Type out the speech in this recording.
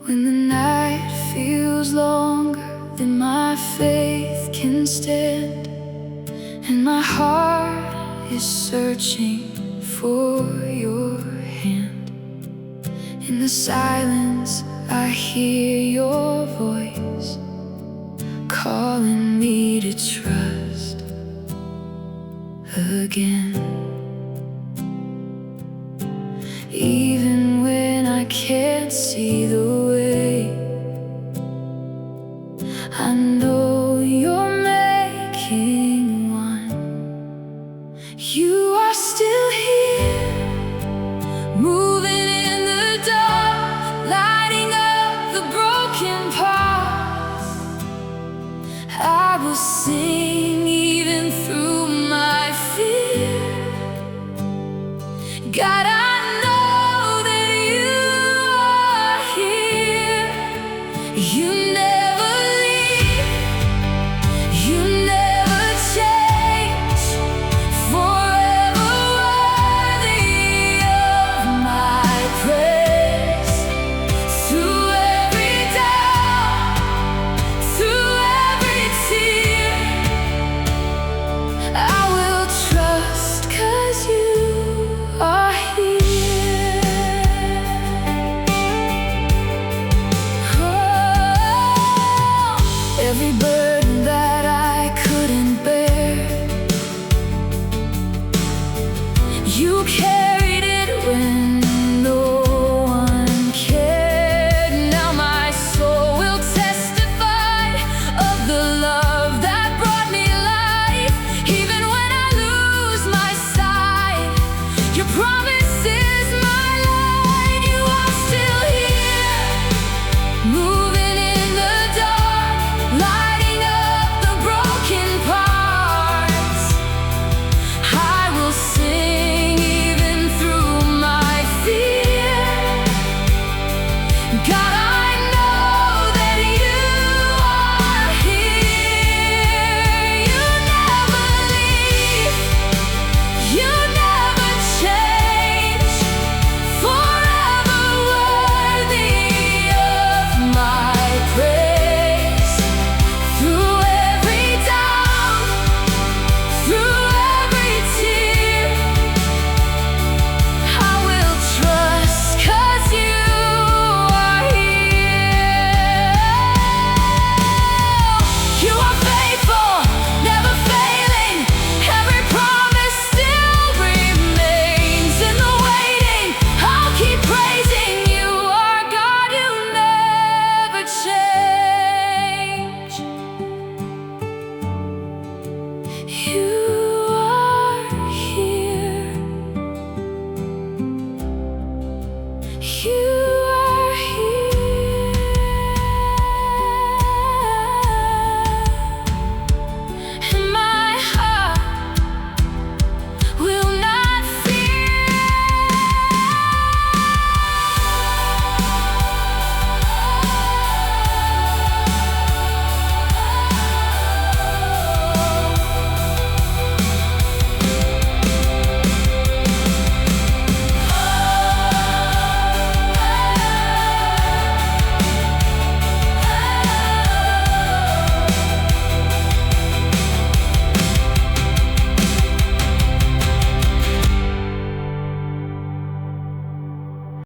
When the night feels longer than my faith can stand, and my heart is searching for your hand. In the silence I hear your voice calling me to trust again. Even when I can't see the way, I know you're making one. You are still here, moving in the dark, lighting up the broken parts. I will sing even through my fear. God,